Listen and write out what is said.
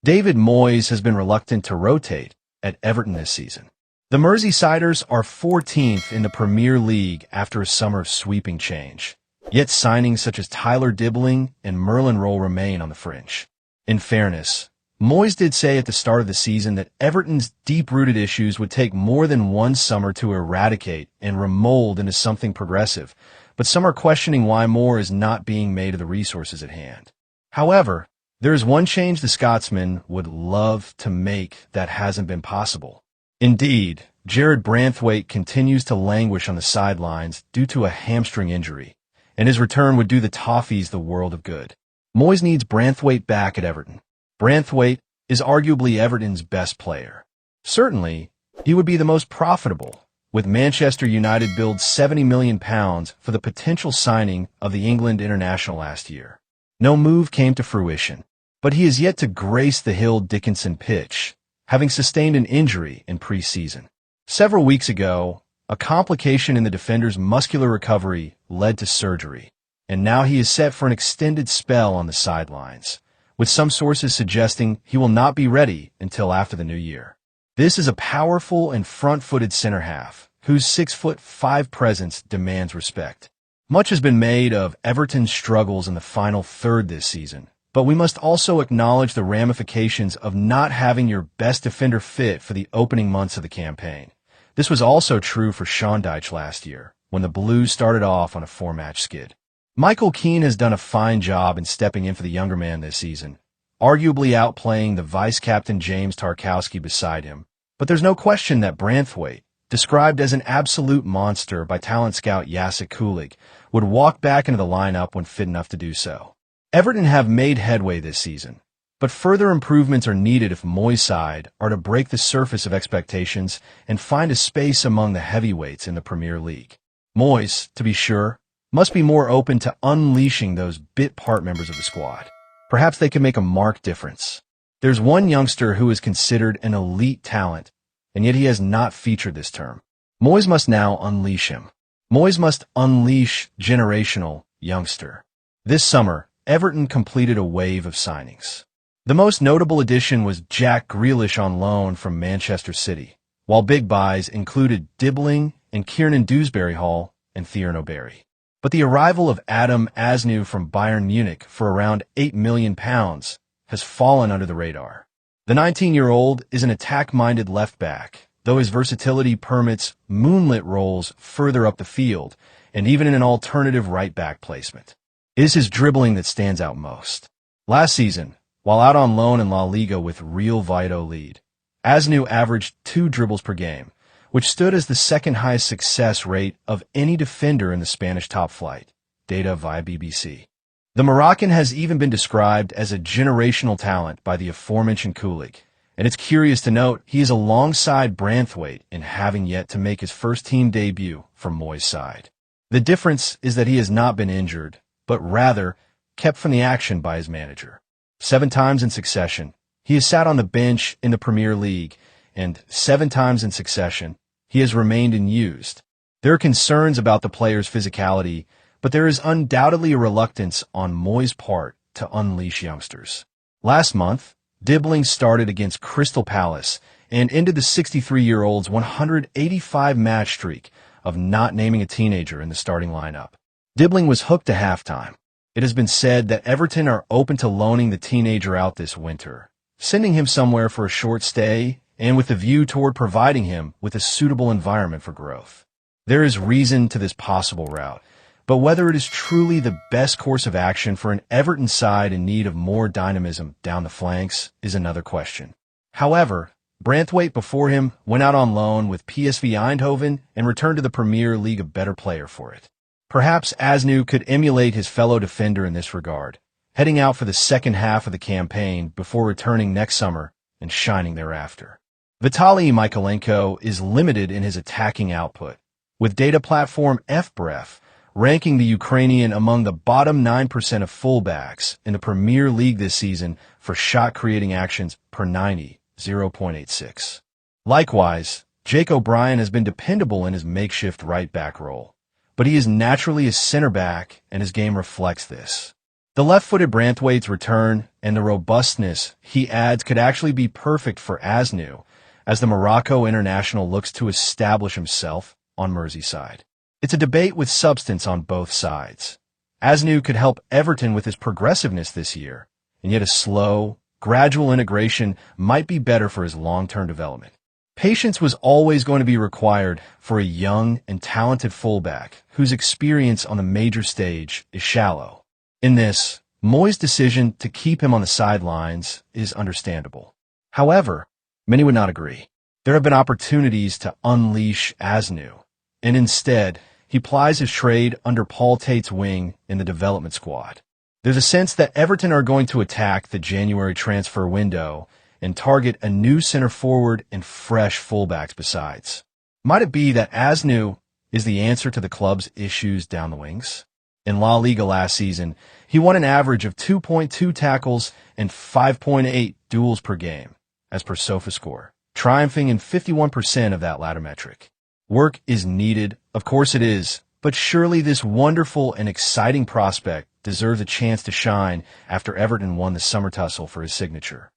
David Moyes has been reluctant to rotate at Everton this season. The Merseysiders are 14th in the Premier League after a summer of sweeping change. Yet signings such as Tyler Dibbling and Merlin Roll remain on the fringe. In fairness, Moyes did say at the start of the season that Everton's deep-rooted issues would take more than one summer to eradicate and remold into something progressive, but some are questioning why more is not being made of the resources at hand. However, there is one change the Scotsman would love to make that hasn't been possible. Indeed, Jared Branthwaite continues to languish on the sidelines due to a hamstring injury, and his return would do the Toffees the world of good. Moyes needs Branthwaite back at Everton. Branthwaite is arguably Everton's best player. Certainly, he would be the most profitable, with Manchester United billed £70 million for the potential signing of the England international last year. No move came to fruition, but he is yet to grace the Hill Dickinson pitch, having sustained an injury in pre-season. Several weeks ago, a complication in the defender's muscular recovery led to surgery, and now he is set for an extended spell on the sidelines, with some sources suggesting he will not be ready until after the new year. This is a powerful and front-footed center-half, whose 6'5" presence demands respect. Much has been made of Everton's struggles in the final third this season, but we must also acknowledge the ramifications of not having your best defender fit for the opening months of the campaign. This was also true for Sean Dyche last year, when the Blues started off on a 4-match skid. Michael Keane has done a fine job in stepping in for the younger man this season, arguably outplaying the vice-captain James Tarkowski beside him. But there's no question that Branthwaite, described as an absolute monster by talent scout Jacek Kulig, would walk back into the lineup when fit enough to do so. Everton have made headway this season, but further improvements are needed if Moyes' side are to break the surface of expectations and find a space among the heavyweights in the Premier League. Moyes, to be sure, must be more open to unleashing those bit-part members of the squad. Perhaps they can make a marked difference. There's one youngster who is considered an elite talent, and yet he has not featured this term. Moyes must now unleash him. Moyes must unleash generational youngster. This summer, Everton completed a wave of signings. The most notable addition was Jack Grealish on loan from Manchester City, while big buys included Dibbling and Kiernan Dewsbury-Hall and Thierry O'Berry. But the arrival of Adam Asnew from Bayern Munich for around £8 million has fallen under the radar. The 19-year-old is an attack-minded left-back, though his versatility permits moonlit roles further up the field and even in an alternative right-back placement. It is his dribbling that stands out most. Last season, while out on loan in La Liga with Real Valladolid, Asnew averaged 2 dribbles per game, which stood as the second highest success rate of any defender in the Spanish top flight, data via BBC. The Moroccan has even been described as a generational talent by the aforementioned Kulig, and it's curious to note he is alongside Branthwaite in having yet to make his first team debut from Moyes' side. The difference is that he has not been injured, but rather kept from the action by his manager. 7 times in succession, he has sat on the bench in the Premier League, and 7 times in succession, he has remained unused. There are concerns about the player's physicality, but there is undoubtedly a reluctance on Moyes' part to unleash youngsters. Last month, Dibbling started against Crystal Palace and ended the 63-year-old's 185-match streak of not naming a teenager in the starting lineup. Dibbling was hooked to halftime. It has been said that Everton are open to loaning the teenager out this winter, sending him somewhere for a short stay and with a view toward providing him with a suitable environment for growth. There is reason to this possible route, but whether it is truly the best course of action for an Everton side in need of more dynamism down the flanks is another question. However, Branthwaite before him went out on loan with PSV Eindhoven and returned to the Premier League a better player for it. Perhaps Asnew could emulate his fellow defender in this regard, heading out for the second half of the campaign before returning next summer and shining thereafter. Vitaly Mykolenko is limited in his attacking output, with data platform FBref ranking the Ukrainian among the bottom 9% of fullbacks in the Premier League this season for shot-creating actions per 90, 0.86. Likewise, Jake O'Brien has been dependable in his makeshift right-back role, but he is naturally a center-back and his game reflects this. The left-footed Branthwaite's return and the robustness he adds could actually be perfect for Asnu, as the Morocco international looks to establish himself on Merseyside. It's a debate with substance on both sides. Asnu could help Everton with his progressiveness this year, and yet a slow, gradual integration might be better for his long-term development. Patience was always going to be required for a young and talented fullback whose experience on the major stage is shallow. In this, Moyes' decision to keep him on the sidelines is understandable. However, many would not agree. There have been opportunities to unleash Asnu, and instead, he plies his trade under Paul Tate's wing in the development squad. There's a sense that Everton are going to attack the January transfer window and target a new center forward and fresh fullbacks besides. Might it be that Asnu is the answer to the club's issues down the wings? In La Liga last season, he won an average of 2.2 tackles and 5.8 duels per game, as per SofaScore, triumphing in 51% of that latter metric. Work is needed, of course it is, but surely this wonderful and exciting prospect deserves a chance to shine after Everton won the summer tussle for his signature.